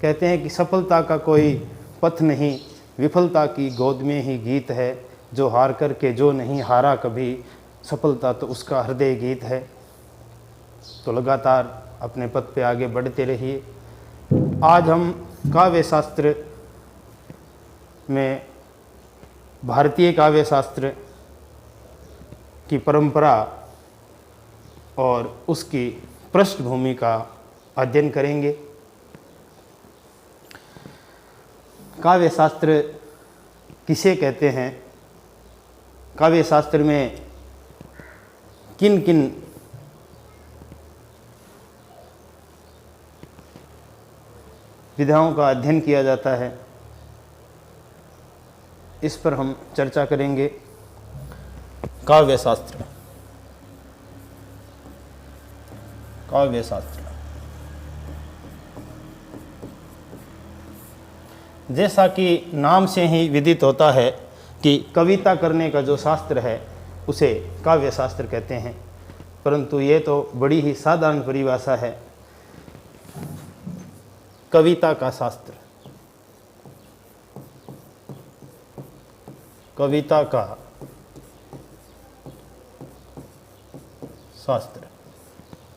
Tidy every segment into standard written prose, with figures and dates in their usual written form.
कहते हैं कि सफलता का कोई पथ नहीं, विफलता की गोद में ही गीत है, जो हार करके जो नहीं हारा कभी, सफलता तो उसका हृदय गीत है। तो लगातार अपने पथ पे आगे बढ़ते रहिए। आज हम काव्य शास्त्र में भारतीय काव्य शास्त्र की परंपरा और उसकी पृष्ठभूमि का अध्ययन करेंगे। काव्य शास्त्र किसे कहते हैं, काव्य शास्त्र में किन किन विधाओं का अध्ययन किया जाता है, इस पर हम चर्चा करेंगे। काव्य शास्त्र, काव्य शास्त्र जैसा कि नाम से ही विदित होता है कि कविता करने का जो शास्त्र है उसे काव्य शास्त्र कहते हैं, परंतु ये तो बड़ी ही साधारण परिभाषा है। कविता का शास्त्र, कविता का शास्त्र,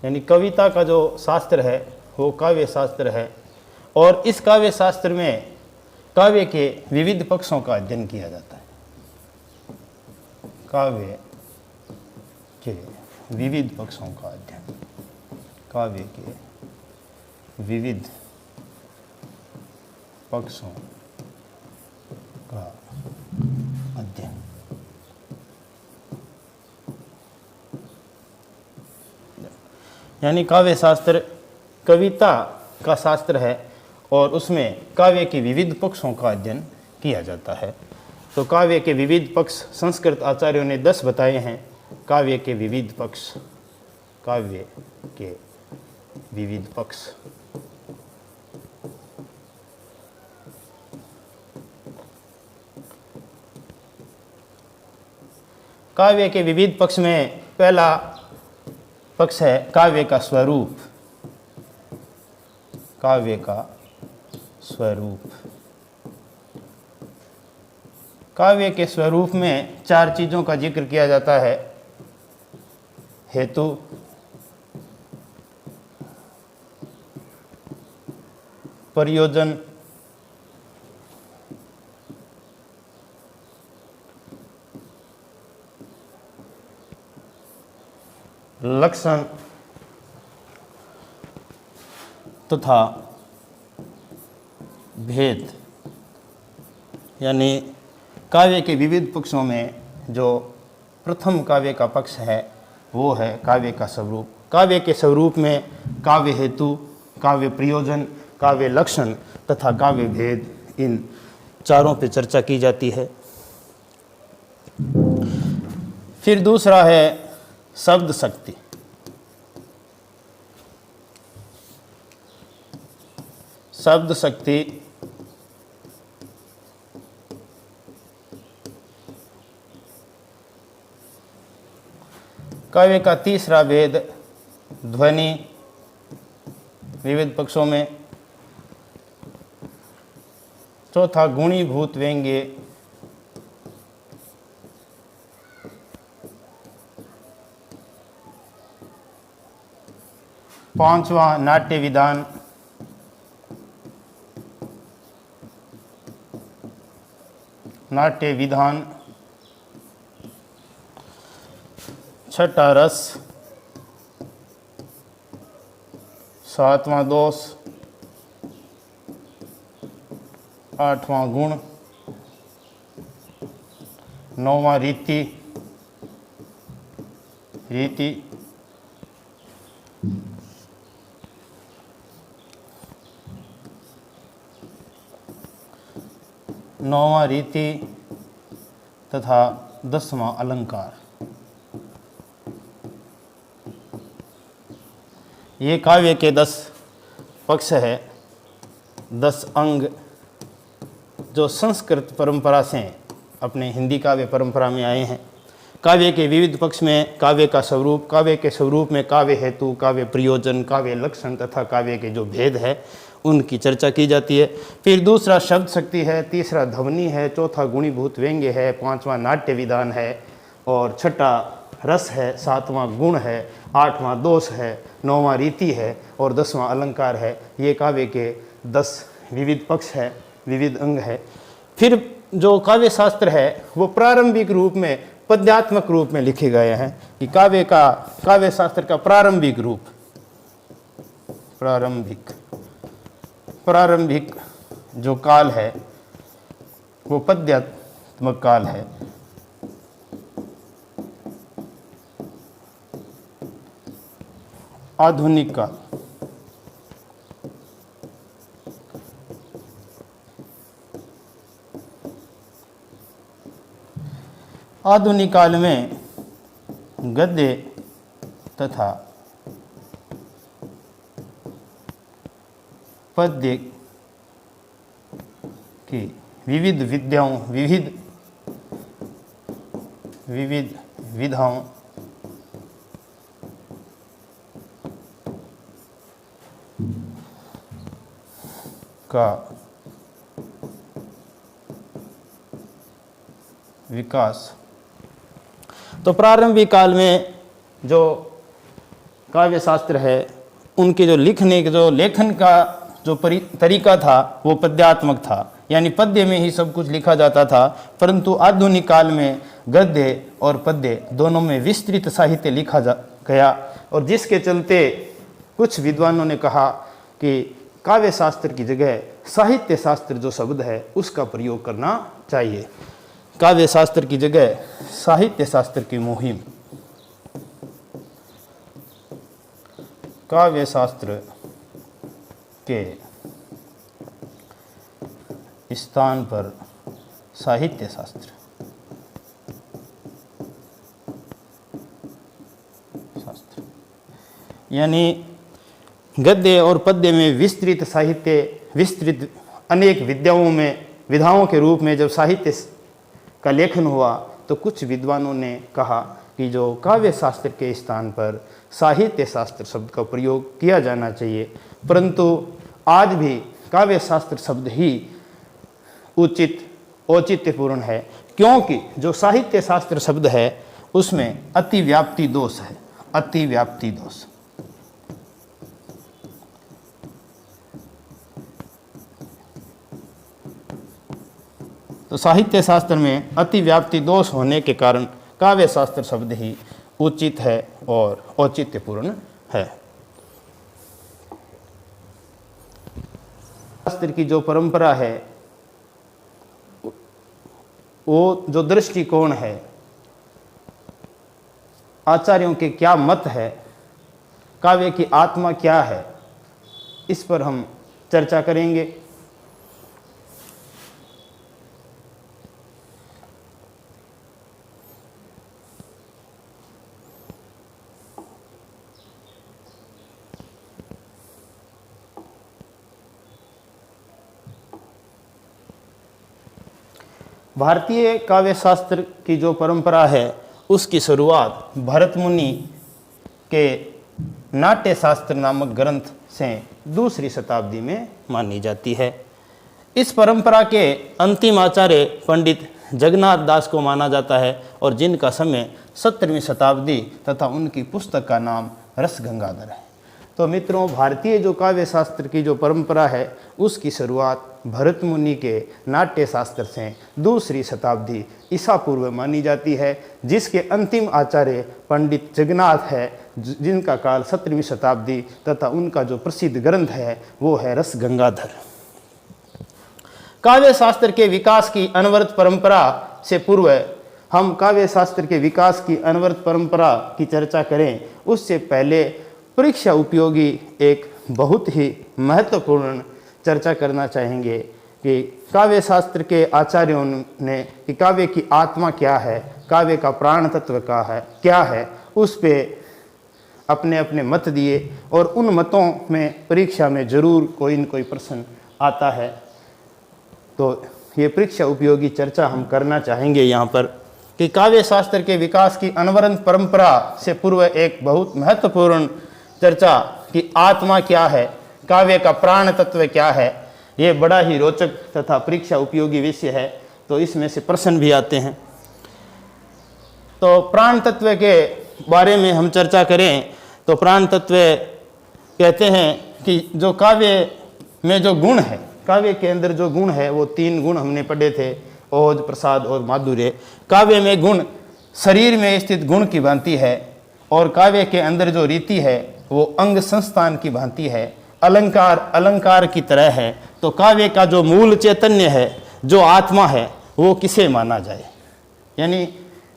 यानी कविता का जो शास्त्र है वो काव्य शास्त्र है। और इस काव्य शास्त्र में काव्य के विविध पक्षों का अध्ययन किया जाता है। काव्य के विविध पक्षों का अध्ययन, काव्य के विविध पक्षों का अध्ययन। यानी काव्य शास्त्र कविता का शास्त्र है और उसमें काव्य के विविध पक्षों का अध्ययन किया जाता है। तो काव्य के विविध पक्ष संस्कृत आचार्यों ने 10 बताए हैं। काव्य के विविध पक्ष, काव्य के विविध पक्ष। काव्य के विविध पक्ष में पहला पक्ष है काव्य का स्वरूप, काव्य का स्वरूप। काव्य के स्वरूप में 4 चीज़ों का जिक्र किया जाता है। हेतु, प्रयोजन, लक्षण तथा भेद। यानी काव्य के विविध पक्षों में जो प्रथम काव्य का पक्ष है वो है काव्य का स्वरूप। काव्य के स्वरूप में काव्य हेतु, काव्य प्रयोजन, काव्य लक्षण तथा काव्य भेद, इन चारों पे चर्चा की जाती है। फिर दूसरा है शब्द शक्ति। शब्द शक्ति काव्य का तीसरा भेद ध्वनि, विविध पक्षों में। चौथा गुणीभूत व्यंग्य। पांचवा नाट्य विधान। नाट्य विधान। छठा रस। सातवां दोष। आठवां गुण। नौवां रीति। रीति। नौवां रीति तथा 10वां अलंकार। ये काव्य के 10 पक्ष है, 10 अंग जो संस्कृत परंपरा से अपने हिंदी काव्य परंपरा में आए हैं। काव्य के विविध पक्ष में काव्य का स्वरूप, काव्य के स्वरूप में काव्य हेतु, काव्य प्रयोजन, काव्य लक्षण तथा काव्य के जो भेद है उनकी चर्चा की जाती है। फिर दूसरा शब्द शक्ति है, तीसरा ध्वनि है, चौथा गुणीभूत व्यंग्य है, पांचवा नाट्य विधान है और छठा रस है, सातवां गुण है, आठवां दोष है, नौवां रीति है और 10वां अलंकार है। ये काव्य के 10 विविध पक्ष है, विविध अंग है। फिर जो काव्य शास्त्र है वो प्रारंभिक रूप में पद्यात्मक रूप में लिखे गए हैं कि काव्य शास्त्र का प्रारंभिक रूप, प्रारंभिक जो काल है वो पद्यात्मक काल है। आधुनिक काल, आधुनिक काल में गद्य तथा पद्य की विविध विधाओं का विकास। तो प्रारंभिक काल में जो काव्य शास्त्र है उनके जो लेखन का जो तरीका था वो पद्यात्मक था, यानी पद्य में ही सब कुछ लिखा जाता था। परंतु आधुनिक काल में गद्य और पद्य दोनों में विस्तृत साहित्य लिखा गया और जिसके चलते कुछ विद्वानों ने कहा कि काव्य शास्त्र की जगह साहित्य शास्त्र जो शब्द है उसका प्रयोग करना चाहिए। काव्य शास्त्र की जगह साहित्य शास्त्र की मुहिम, काव्य शास्त्र के स्थान पर साहित्य शास्त्र यानी गद्य और पद्य में विस्तृत साहित्य, विस्तृत अनेक विधाओं के रूप में जब साहित्य का लेखन हुआ तो कुछ विद्वानों ने कहा कि जो काव्य शास्त्र के स्थान पर साहित्य शास्त्र शब्द का प्रयोग किया जाना चाहिए। परंतु आज भी काव्य शास्त्र शब्द ही औचित्यपूर्ण है, क्योंकि जो साहित्य शास्त्र शब्द है उसमें अतिव्याप्ति दोष है, अतिव्याप्ति दोष। तो साहित्य शास्त्र में अतिव्याप्ति दोष होने के कारण काव्य शास्त्र शब्द ही उचित है और औचित्यपूर्ण है। शास्त्र की जो परंपरा है, वो जो दृष्टिकोण है, आचार्यों के क्या मत है, काव्य की आत्मा क्या है, इस पर हम चर्चा करेंगे। भारतीय काव्य शास्त्र की जो परंपरा है उसकी शुरुआत भरत मुनि के नाट्य शास्त्र नामक ग्रंथ से 2री शताब्दी में मानी जाती है। इस परंपरा के अंतिम आचार्य पंडित जगन्नाथ दास को माना जाता है और जिनका समय 17वीं शताब्दी तथा उनकी पुस्तक का नाम रस गंगाधर है। तो मित्रों, भारतीय जो काव्य शास्त्र की जो परंपरा है उसकी शुरुआत भरत मुनि के नाट्य शास्त्र से 2री शताब्दी ईसा पूर्व मानी जाती है, जिसके अंतिम आचार्य पंडित जगन्नाथ है, जिनका काल 17वीं शताब्दी तथा उनका जो प्रसिद्ध ग्रंथ है वो है रस गंगाधर। काव्य शास्त्र के विकास की अनवरत परंपरा से पूर्व हम काव्य शास्त्र के विकास की अनवरत परंपरा की चर्चा करें उससे पहले परीक्षा उपयोगी एक बहुत ही महत्वपूर्ण चर्चा करना चाहेंगे कि काव्य शास्त्र के आचार्यों ने कि काव्य की आत्मा क्या है, काव्य का प्राण तत्व क्या है, उस पे अपने अपने मत दिए और उन मतों में परीक्षा में जरूर कोई न कोई प्रश्न आता है। तो ये परीक्षा उपयोगी चर्चा हम करना चाहेंगे यहाँ पर। कि काव्य शास्त्र के विकास की अनवरत परंपरा से पूर्व एक बहुत महत्वपूर्ण चर्चा कि आत्मा क्या है, काव्य का प्राण तत्व क्या है, ये बड़ा ही रोचक तथा परीक्षा उपयोगी विषय है। तो इसमें से प्रश्न भी आते हैं। तो प्राण तत्व के बारे में हम चर्चा करें तो प्राण तत्व कहते हैं कि जो काव्य में जो गुण है, काव्य के अंदर जो गुण है वो 3 गुण हमने पढ़े थे, ओज, प्रसाद और माधुर्य। काव्य में गुण शरीर में स्थित गुण की भांति है और काव्य के अंदर जो रीति है वो अंग संस्थान की भांति है, अलंकार अलंकार की तरह है। तो काव्य का जो मूल चैतन्य है, जो आत्मा है, वो किसे माना जाए? यानी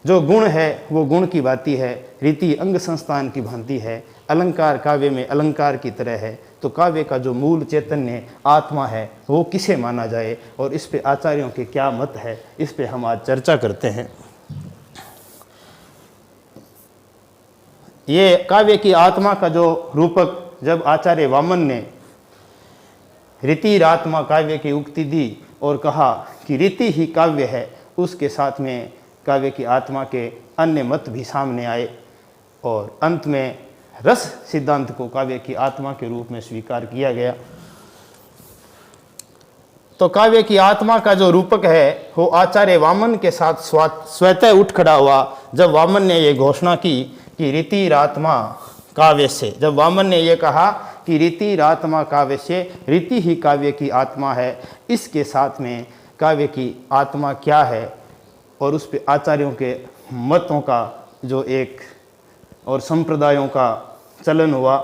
जो गुण है वो गुण की भांति है, रीति अंग संस्थान की भांति है, अलंकार काव्य में अलंकार की तरह है। तो काव्य का जो मूल चैतन्य आत्मा है वो किसे माना जाए और इस पे आचार्यों के क्या मत है, इस पे हम आज चर्चा करते हैं। ये काव्य की आत्मा का जो रूपक जब आचार्य वामन ने रीतिरात्मा काव्य की उक्ति दी और कहा कि रीति ही काव्य है, उसके साथ में काव्य की आत्मा के अन्य मत भी सामने आए और अंत में रस सिद्धांत को काव्य की आत्मा के रूप में स्वीकार किया गया। तो काव्य की आत्मा का जो रूपक है वो आचार्य वामन के साथ स्वतः उठ खड़ा हुआ जब वामन ने ये घोषणा की कि रीतिरात्मा काव्य से, जब वामन ने ये कहा कि रीतिरात्मा काव्य से, रीति ही काव्य की आत्मा है, इसके साथ में काव्य की आत्मा क्या है और उस पे आचार्यों के मतों का जो एक और संप्रदायों का चलन हुआ।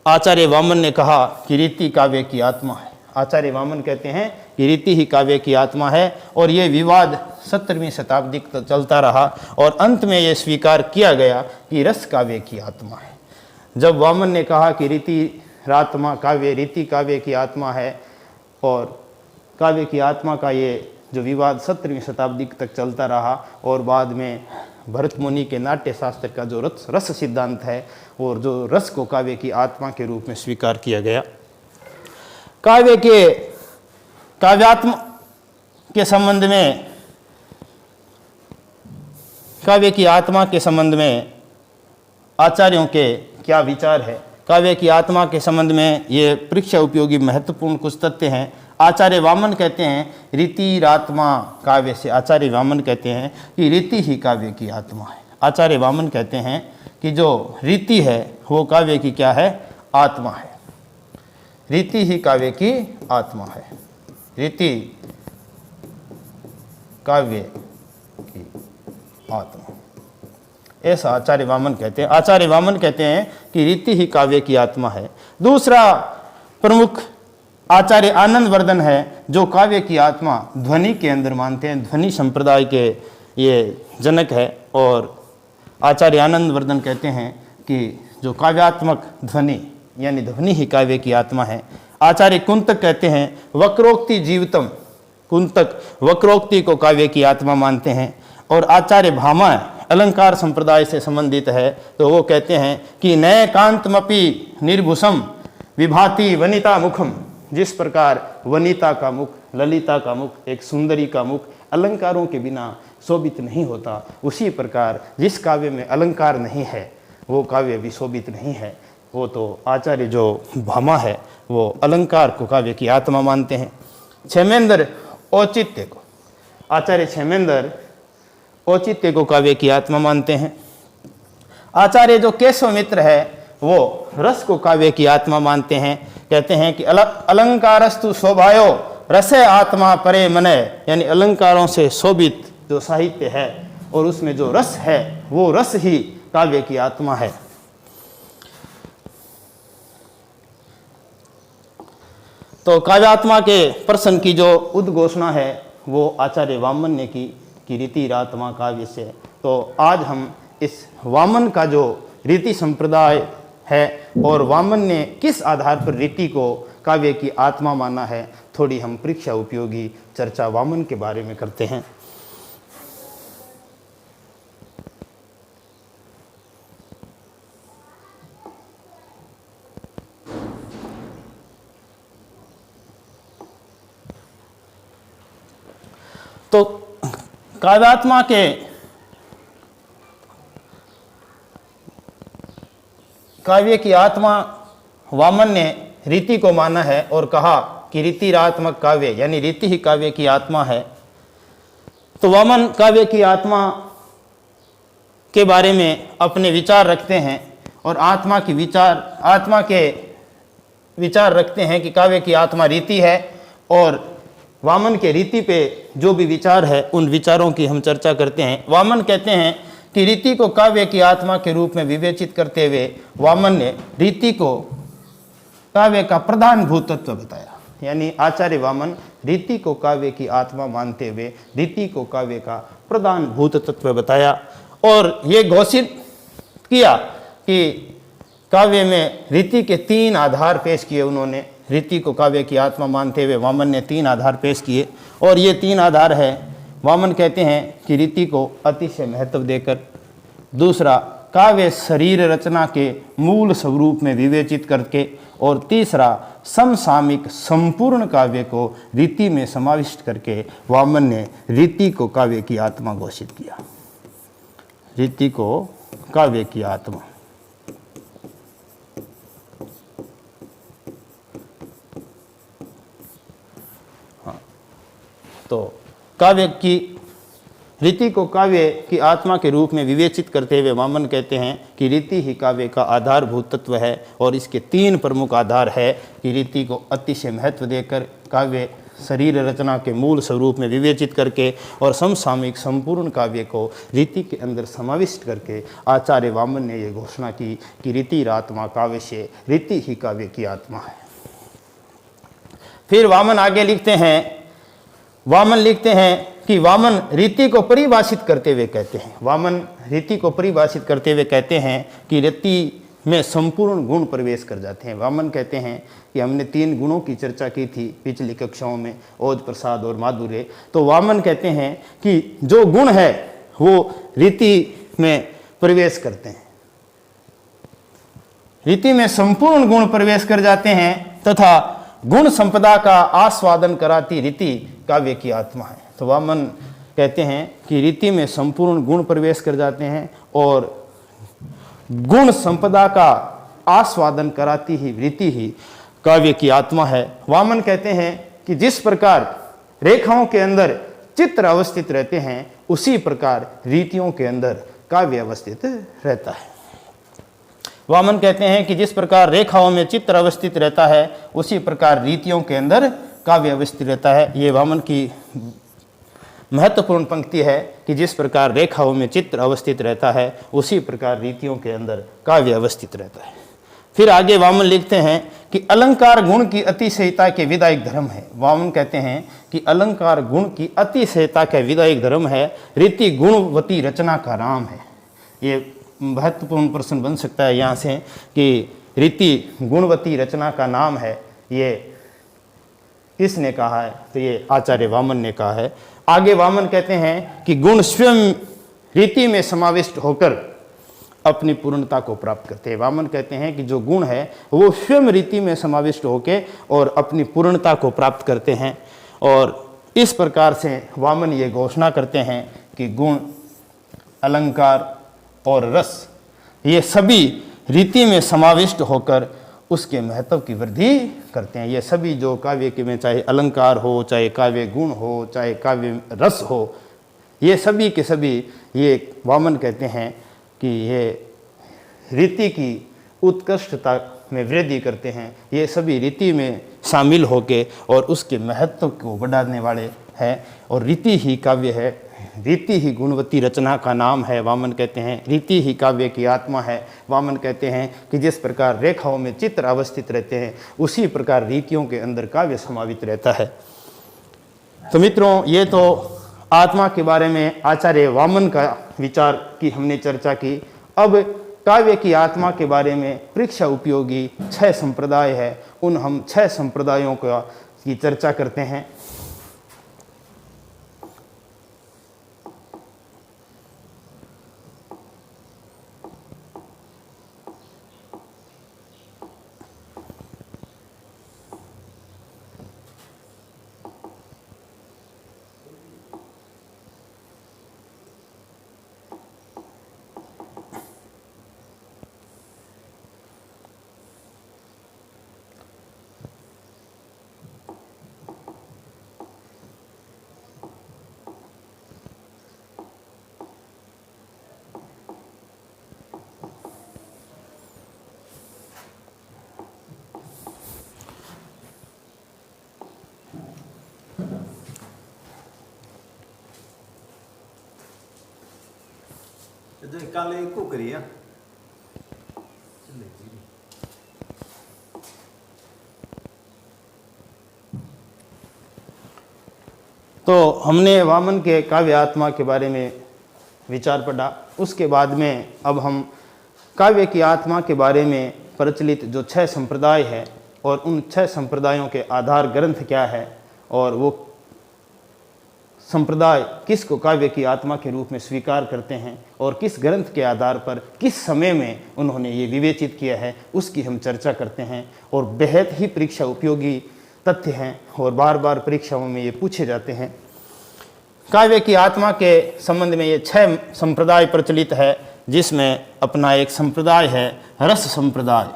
आचार्य वामन ने कहा कि रीति काव्य की आत्मा है। आचार्य वामन कहते हैं कि रीति ही काव्य की आत्मा है और ये विवाद 17वीं शताब्दी तक चलता रहा और अंत में ये स्वीकार किया गया कि रस काव्य की आत्मा है। जब वामन ने कहा कि रीतिरात्मा काव्य, रीति काव्य की आत्मा है और काव्य की आत्मा का ये जो विवाद 17वीं शताब्दी तक चलता रहा और बाद में भरत मुनि के नाट्य शास्त्र का जो रस सिद्धांत है और जो रस को काव्य की आत्मा के रूप में स्वीकार किया गया। काव्य के काव्यात्म के संबंध में, काव्य की आत्मा के संबंध में आचार्यों के क्या विचार है? काव्य की आत्मा के संबंध में ये परीक्षा उपयोगी महत्वपूर्ण कुछ तथ्य हैं। आचार्य वामन कहते हैं रीतिरात्मा काव्य से, आचार्य वामन कहते हैं कि रीति ही काव्य की आत्मा है। आचार्य वामन कहते हैं कि जो रीति है वो काव्य की क्या है? आत्मा है। रीति ही काव्य की आत्मा है, रीति काव्य की आत्मा, ऐसा आचार्य वामन कहते हैं। आचार्य वामन कहते हैं कि रीति ही काव्य की आत्मा है। दूसरा प्रमुख आचार्य आनंद वर्धन है जो काव्य की आत्मा ध्वनि के अंदर मानते हैं, ध्वनि संप्रदाय के ये जनक है। और आचार्य आनंद वर्धन कहते हैं कि जो काव्यात्मक ध्वनि यानी ध्वनि ही काव्य की आत्मा है। आचार्य कुंतक कहते हैं वक्रोक्ति जीवितम, कुंतक वक्रोक्ति को काव्य की आत्मा मानते हैं। और आचार्य भामा अलंकार संप्रदाय से संबंधित है तो वो कहते हैं कि नए कांतमपि निर्भुषम विभाति वनिता मुखम, जिस प्रकार वनिता का मुख, ललिता का मुख, एक सुंदरी का मुख अलंकारों के बिना शोभित नहीं होता, उसी प्रकार जिस काव्य में अलंकार नहीं है वो काव्य भी शोभित नहीं है। वो तो आचार्य जो भामा है वो अलंकार को काव्य की आत्मा मानते हैं। क्षेमेंद्र औचित्य को, आचार्य क्षेमेंद्र औचित्य को काव्य की आत्मा मानते हैं। आचार्य जो केशव मित्र है वो रस को काव्य की आत्मा मानते हैं। कहते हैं कि अलंकारस्तु शोभायो रसे आत्मा परे मने, यानी अलंकारों से शोभित जो साहित्य है और उसमें जो रस है वो रस ही काव्य की आत्मा है। तो काव्यात्मा के प्रश्न की जो उद्घोषणा है वो आचार्य वामन ने की कि रीतिरात्मा काव्य से। तो आज हम इस वामन का जो रीति संप्रदाय है और वामन ने किस आधार पर रीति को काव्य की आत्मा माना है, थोड़ी हम परीक्षा उपयोगी चर्चा वामन के बारे में करते हैं। तो काव्यात्मा के काव्य की आत्मा वामन ने रीति को माना है और कहा कि रीतिरात्मक काव्य यानी रीति ही काव्य की आत्मा है। तो वामन काव्य की आत्मा के बारे में अपने विचार रखते हैं और आत्मा के विचार रखते हैं कि काव्य की आत्मा रीति है। और वामन के रीति पे जो भी विचार है उन विचारों की हम चर्चा करते हैं। वामन कहते हैं कि रीति को काव्य की आत्मा के रूप में विवेचित करते हुए वामन ने रीति को काव्य का प्रधान भूतत्व बताया। यानी आचार्य वामन रीति को काव्य की आत्मा मानते हुए रीति को काव्य का प्रधान भूत तत्व बताया और ये घोषित किया कि काव्य में रीति के 3 आधार पेश किए। उन्होंने रीति को काव्य की आत्मा मानते हुए वामन ने 3 आधार पेश किए और ये 3 आधार है। वामन कहते हैं कि रीति को अतिशय महत्व देकर, दूसरा काव्य शरीर रचना के मूल स्वरूप में विवेचित करके, और तीसरा समसामयिक संपूर्ण काव्य को रीति में समाविष्ट करके वामन ने रीति को काव्य की आत्मा घोषित किया। रीति को काव्य की आत्मा। हाँ, तो काव्य की रीति को काव्य की आत्मा के रूप में विवेचित करते हुए वामन कहते हैं कि रीति ही काव्य का आधारभूत तत्व है और इसके 3 प्रमुख आधार है कि रीति को अतिशय महत्व देकर काव्य शरीर रचना के मूल स्वरूप में विवेचित करके और समसामयिक संपूर्ण काव्य को रीति के अंदर समाविष्ट करके आचार्य वामन ने यह घोषणा की कि रीतिरात्मा काव्य से रीति ही काव्य की आत्मा है। फिर वामन आगे लिखते हैं कि वामन रीति को परिभाषित करते हुए कहते हैं, वामन रीति को परिभाषित करते हुए कहते हैं कि रीति में संपूर्ण गुण प्रवेश कर जाते हैं। वामन कहते हैं कि हमने 3 गुणों की चर्चा की थी पिछली कक्षाओं में, ओज, प्रसाद और माधुर्य। तो वामन कहते हैं कि जो गुण है वो रीति में प्रवेश करते हैं, रीति में संपूर्ण गुण प्रवेश कर जाते हैं तथा गुण संपदा का आस्वादन कराती रीति काव्य की आत्मा है। तो वामन कहते हैं कि रीति में संपूर्ण गुण प्रवेश कर जाते हैं और गुण संपदा का आस्वादन कराती ही रीति ही काव्य की आत्मा है। वामन कहते हैं कि जिस प्रकार रेखाओं के अंदर चित्र अवस्थित रहते हैं उसी प्रकार रीतियों के अंदर काव्य अवस्थित रहता है। वामन कहते हैं कि जिस प्रकार रेखाओं में चित्र अवस्थित रहता है उसी प्रकार रीतियों के अंदर काव्य अवस्थित रहता है। ये वामन की महत्वपूर्ण पंक्ति है कि जिस प्रकार रेखाओं में चित्र अवस्थित रहता है उसी प्रकार रीतियों के अंदर काव्य अवस्थित रहता है। फिर आगे वामन लिखते हैं कि अलंकार गुण की अतिशयता के विधायक धर्म है। वामन कहते हैं कि अलंकार गुण की अतिशयता के विधायक धर्म है, रीति गुणवती रचना का नाम है। ये महत्वपूर्ण प्रश्न बन सकता है यहाँ से कि रीति गुणवती रचना का नाम है, ये किसने कहा है? तो ये आचार्य वामन ने कहा है। आगे वामन कहते हैं कि गुण स्वयं रीति में समाविष्ट होकर अपनी पूर्णता को प्राप्त करते हैं। वामन कहते हैं कि जो गुण है वो स्वयं रीति में समाविष्ट होकर और अपनी पूर्णता को प्राप्त करते हैं। और इस प्रकार से वामन ये घोषणा करते हैं कि गुण, अलंकार और रस ये सभी रीति में समाविष्ट होकर उसके महत्व की वृद्धि करते हैं। ये सभी जो काव्य के में चाहे अलंकार हो, चाहे काव्य गुण हो, चाहे काव्य रस हो, ये सभी के सभी ये वामन कहते हैं कि ये रीति की उत्कृष्टता में वृद्धि करते हैं। ये सभी रीति में शामिल होके और उसके महत्व को बढ़ाने वाले हैं और रीति ही काव्य है, रीति ही गुणवती रचना का नाम है। वामन कहते हैं रीति ही काव्य की आत्मा है। वामन कहते हैं कि जिस प्रकार रेखाओं में चित्र अवस्थित रहते हैं उसी प्रकार रीतियों के अंदर काव्य समावित रहता है। तो मित्रों, ये तो आत्मा के बारे में आचार्य वामन का विचार की हमने चर्चा की। अब काव्य की आत्मा के बारे में परीक्षा उपयोगी 6 संप्रदाय है, उन हम 6 संप्रदायों की चर्चा करते हैं। जो काले को करिए तो हमने वामन के काव्य आत्मा के बारे में विचार पढ़ा। उसके बाद में अब हम काव्य की आत्मा के बारे में प्रचलित जो 6 संप्रदाय है और उन 6 संप्रदायों के आधार ग्रंथ क्या है और वो संप्रदाय किसको काव्य की आत्मा के रूप में स्वीकार करते हैं और किस ग्रंथ के आधार पर किस समय में उन्होंने ये विवेचित किया है, उसकी हम चर्चा करते हैं। और बेहद ही परीक्षा उपयोगी तथ्य हैं और बार बार परीक्षाओं में ये पूछे जाते हैं। काव्य की आत्मा के संबंध में ये 6 संप्रदाय प्रचलित है, जिसमें अपना एक संप्रदाय है रस संप्रदाय,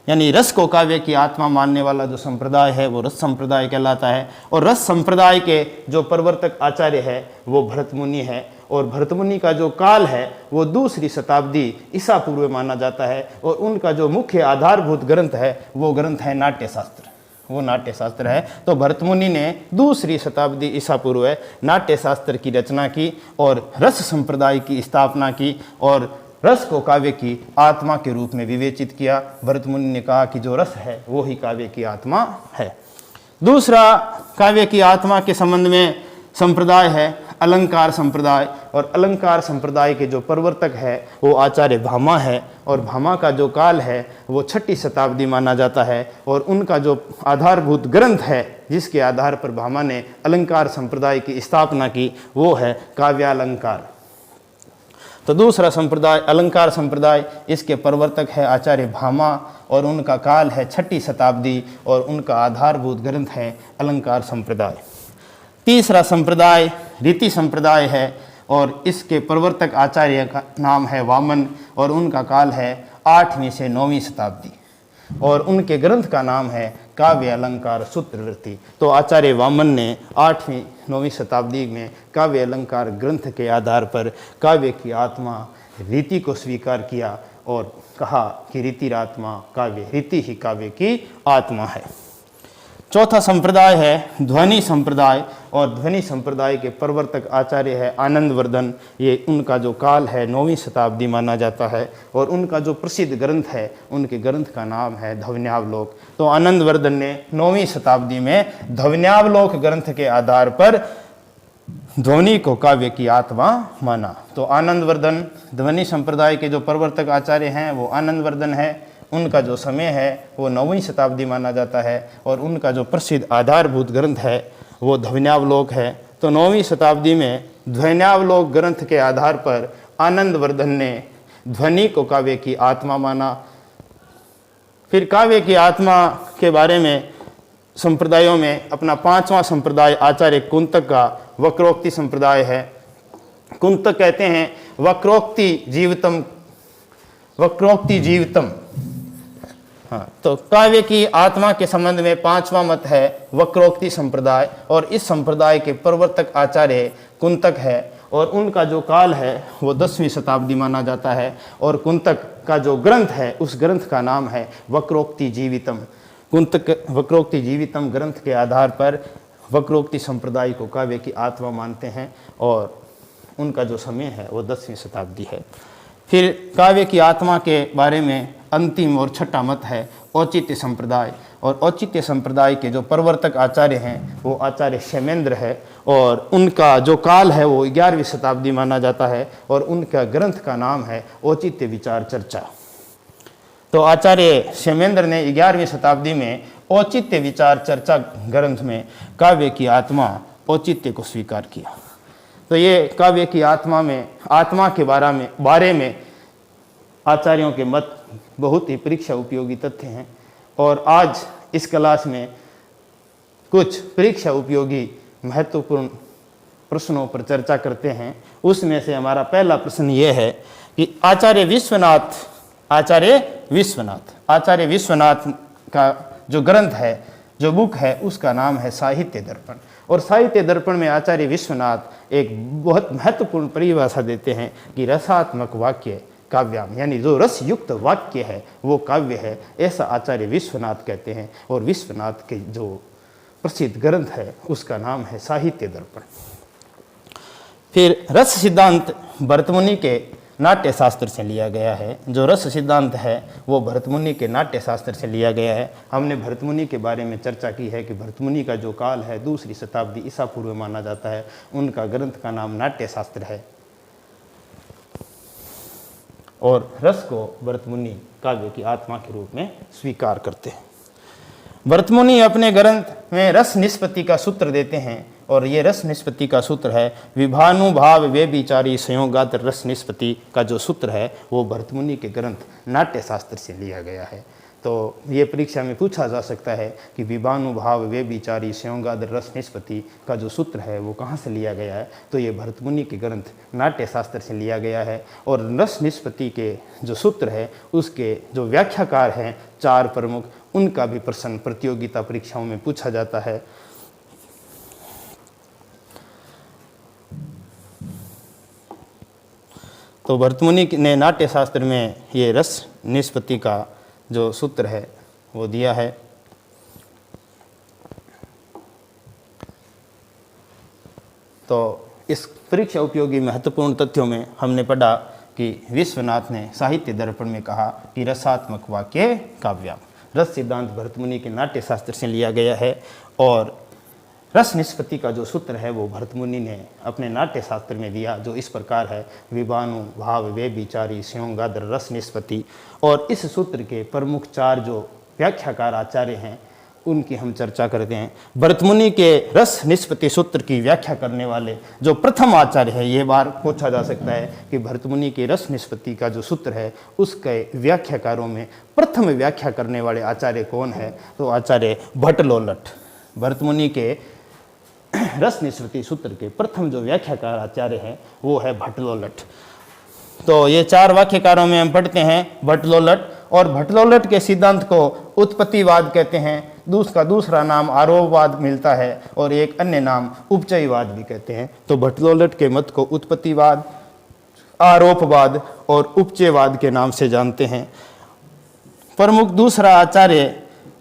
यानी रस को काव्य की आत्मा मानने वाला जो संप्रदाय है वो रस संप्रदाय कहलाता है। और रस संप्रदाय के जो प्रवर्तक आचार्य है वो भरत मुनि है और भरत मुनि का जो काल है वो 2री शताब्दी ईसा पूर्व माना जाता है। और उनका जो मुख्य आधारभूत ग्रंथ है वो ग्रंथ है नाट्यशास्त्र, वो नाट्यशास्त्र है। तो भरत मुनि ने 2री शताब्दी ईसा पूर्व नाट्यशास्त्र की रचना की और रस संप्रदाय की स्थापना की और रस को काव्य की आत्मा के रूप में विवेचित किया। भरत मुनि ने कहा कि जो रस है वो ही काव्य की आत्मा है। दूसरा काव्य की आत्मा के संबंध में संप्रदाय है अलंकार संप्रदाय। और अलंकार संप्रदाय के जो प्रवर्तक है वो आचार्य भामा है और भामा का जो काल है वो 6ठी शताब्दी माना जाता है। और उनका जो आधारभूत ग्रंथ है जिसके आधार पर भामा ने अलंकार संप्रदाय की स्थापना की वो है काव्यालंकार। तो दूसरा संप्रदाय अलंकार संप्रदाय, इसके प्रवर्तक है आचार्य भामा और उनका काल है 6ठी शताब्दी और उनका आधारभूत ग्रंथ है अलंकार संप्रदाय। तीसरा संप्रदाय रीति संप्रदाय है और इसके प्रवर्तक आचार्य का नाम है वामन और उनका काल है 8वीं से 9वीं शताब्दी और उनके ग्रंथ का नाम है काव्य अलंकार सूत्रवृत्ति। तो आचार्य वामन ने 8वीं 9वीं शताब्दी में काव्य अलंकार ग्रंथ के आधार पर काव्य की आत्मा रीति को स्वीकार किया और कहा कि रीतिरात्मा काव्य, रीति ही काव्य की आत्मा है। चौथा संप्रदाय है ध्वनि संप्रदाय और ध्वनि संप्रदाय के प्रवर्तक आचार्य है आनंदवर्धन। ये उनका जो काल है 9वीं शताब्दी माना जाता है और उनका जो प्रसिद्ध ग्रंथ है उनके ग्रंथ का नाम है ध्वन्यावलोक। तो आनंदवर्धन ने 9वीं शताब्दी में ध्वन्यावलोक ग्रंथ के आधार पर ध्वनि को काव्य की आत्मा माना। तो आनंदवर्धन ध्वनि संप्रदाय के जो प्रवर्तक आचार्य हैं वो आनंदवर्धन है। उनका जो समय है वो 9वीं शताब्दी माना जाता है और उनका जो प्रसिद्ध आधारभूत ग्रंथ है वो ध्वन्यावलोक है। तो 9वीं शताब्दी में ध्वन्यावलोक ग्रंथ के आधार पर आनंदवर्धन ने ध्वनि को काव्य की आत्मा माना। फिर काव्य की आत्मा के बारे में संप्रदायों में अपना 5वां संप्रदाय आचार्य कुंतक का वक्रोक्ति संप्रदाय है। कुंतक कहते हैं वक्रोक्ति जीवितम। हाँ, तो काव्य की आत्मा के संबंध में 5वां मत है वक्रोक्ति संप्रदाय और इस संप्रदाय के प्रवर्तक आचार्य कुंतक है और उनका जो काल है वो 10वीं शताब्दी माना जाता है और कुंतक का जो ग्रंथ है उस ग्रंथ का नाम है वक्रोक्ति जीवितम। कुंतक वक्रोक्ति जीवितम ग्रंथ के आधार पर वक्रोक्ति संप्रदाय को काव्य की आत्मा मानते हैं और उनका जो समय है वो 10वीं शताब्दी है। फिर काव्य की आत्मा के बारे में अंतिम और छठा मत है औचित्य संप्रदाय और औचित्य संप्रदाय के जो प्रवर्तक आचार्य हैं वो आचार्य क्षेमेंद्र है और उनका जो काल है वो 11वीं शताब्दी माना जाता है और उनका ग्रंथ का नाम है औचित्य विचार चर्चा। तो आचार्य क्षेमेंद्र ने 11वीं शताब्दी में औचित्य विचार चर्चा ग्रंथ में काव्य की आत्मा औचित्य को स्वीकार किया। तो ये काव्य की आत्मा में आत्मा के बारे में आचार्यों के मत बहुत ही परीक्षा उपयोगी तथ्य हैं और आज इस क्लास में कुछ परीक्षा उपयोगी महत्वपूर्ण प्रश्नों पर चर्चा करते हैं। उसमें से हमारा पहला प्रश्न ये है कि आचार्य विश्वनाथ का जो ग्रंथ है, जो बुक है, उसका नाम है साहित्य दर्पण और साहित्य दर्पण में आचार्य विश्वनाथ एक बहुत महत्वपूर्ण परिभाषा देते हैं कि रसात्मक वाक्य काव्याम, यानी जो रस युक्त वाक्य है वो काव्य है, ऐसा आचार्य विश्वनाथ कहते हैं। और विश्वनाथ के जो प्रसिद्ध ग्रंथ है उसका नाम है साहित्य दर्पण। फिर रस सिद्धांत भरत मुनि के नाट्य शास्त्र से लिया गया है। जो रस सिद्धांत है वो भरतमुनि के नाट्य शास्त्र से लिया गया है। हमने भरतमुनि के बारे में चर्चा की है कि भरतमुनि का जो काल है 2री शताब्दी ईसा पूर्व माना जाता है। उनका ग्रंथ का नाम नाट्य शास्त्र है और रस को भरतमुनि काव्य की आत्मा के रूप में स्वीकार करते हैं। भरतमुनि अपने ग्रंथ में रस निष्पत्ति का सूत्र देते हैं और ये रस निष्पत्ति का सूत्र है विभानुभाव व्यभिचारी संयोगात रस निष्पत्ति का जो सूत्र है वो भरतमुनि के ग्रंथ नाट्य शास्त्र से लिया गया है। तो ये परीक्षा में पूछा जा सकता है कि विभानुभाव व्यभिचारी संयोगात रस निष्पत्ति का जो सूत्र है वो कहाँ से लिया गया है, तो ये भरतमुनि के ग्रंथ नाट्य शास्त्र से लिया गया है। और रस निष्पत्ति के जो सूत्र है उसके जो व्याख्याकार हैं 4 प्रमुख, उनका भी प्रश्न प्रतियोगिता परीक्षाओं में पूछा जाता है। तो भरतमुनि ने नाट्य शास्त्र में ये रस निष्पत्ति का जो सूत्र है वो दिया है। तो इस परीक्षा उपयोगी महत्वपूर्ण तथ्यों में हमने पढ़ा कि विश्वनाथ ने साहित्य दर्पण में कहा कि रसात्मक वाक्य काव्याम। रस सिद्धांत भरतमुनि के नाट्य शास्त्र से लिया गया है और रस निष्पत्ति का जो सूत्र है वो भरतमुनि ने अपने नाट्य शास्त्र में दिया, जो इस प्रकार है विभानु भाव व्यभिचारी संयोगाद रस निष्पत्ति। और इस सूत्र के प्रमुख 4 जो व्याख्याकार आचार्य हैं उनकी हम चर्चा करते हैं। भरतमुनि के रस निष्पत्ति सूत्र की व्याख्या करने वाले जो प्रथम आचार्य है, ये बार पूछा जा सकता है कि भरतमुनि के रस निष्पत्ति का जो सूत्र है उसके व्याख्याकारों में प्रथम व्याख्या करने वाले आचार्य कौन है, तो आचार्य भट्टलोलट। भरतमुनि के रस निष्पत्ति सूत्र के प्रथम जो व्याख्याकार आचार्य हैं वो है भट्टलोलट। तो ये 4 वाक्यकारों में हम पढ़ते हैं भट्टलोलट। और भट्टलोलट के सिद्धांत को उत्पत्तिवाद कहते हैं, उसका दूसरा नाम आरोपवाद मिलता है और एक अन्य नाम उपचयवाद भी कहते हैं। तो भट्टलोलट के मत को उत्पत्तिवाद, आरोपवाद और उपचयवाद के नाम से जानते हैं। प्रमुख दूसरा आचार्य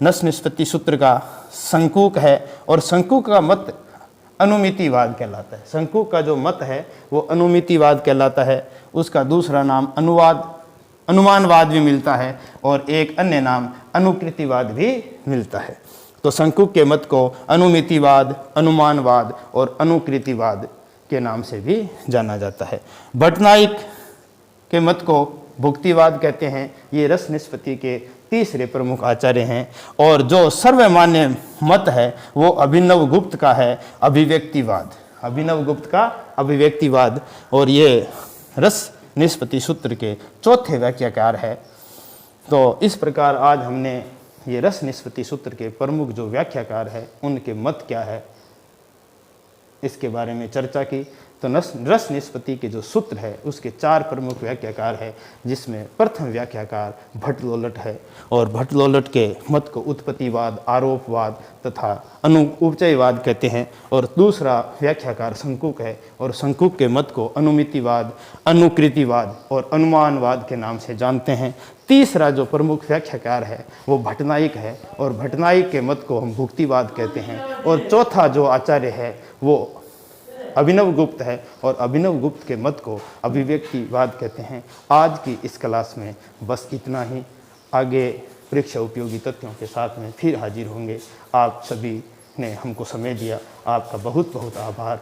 रस निष्पत्ति सूत्र का शंकुक है और शंकुक का मत अनुमितिवाद कहलाता है। शंकुक का जो मत है वो अनुमितिवाद कहलाता है। उसका दूसरा नाम अनुमानवाद भी मिलता है और एक अन्य नाम अनुकृतिवाद भी मिलता है। तो शंकुक के मत को अनुमितिवाद, अनुमानवाद और अनुकृतिवाद के नाम से भी जाना जाता है। भट्टनायक के मत को भुक्तिवाद कहते हैं। ये रस निष्पत्ति के तीसरे प्रमुख आचार्य हैं और जो सर्वमान्य मत है वो अभिनव गुप्त का है, अभिव्यक्तिवाद। अभिनव गुप्त का अभिव्यक्तिवाद। और ये रस निष्पत्ति सूत्र के चौथे व्याख्याकार है। तो इस प्रकार आज हमने ये रस निष्पत्ति सूत्र के प्रमुख जो व्याख्याकार है उनके मत क्या है इसके बारे में चर्चा की। तो रस निष्पत्ति के जो सूत्र है उसके 4 प्रमुख व्याख्याकार है, जिसमें प्रथम व्याख्याकार भट्टलोलट है और भट्टलोलट के मत को उत्पत्तिवाद, आरोपवाद तथा उपचयवाद कहते हैं। और दूसरा व्याख्याकार शंकुक है और शंकुक के मत को अनुमितिवाद, अनुकृतिवाद और अनुमानवाद के नाम से जानते हैं। तीसरा जो प्रमुख व्याख्याकार है वो भट्टनायक है और भट्टनायक के मत को हम भुक्तिवाद कहते हैं। और चौथा जो आचार्य है वो अभिनव गुप्त है और अभिनव गुप्त के मत को अभिव्यक्तिवाद कहते हैं। आज की इस क्लास में बस इतना ही। आगे परीक्षा उपयोगी तथ्यों के साथ में फिर हाजिर होंगे। आप सभी ने हमको समय दिया, आपका बहुत बहुत आभार।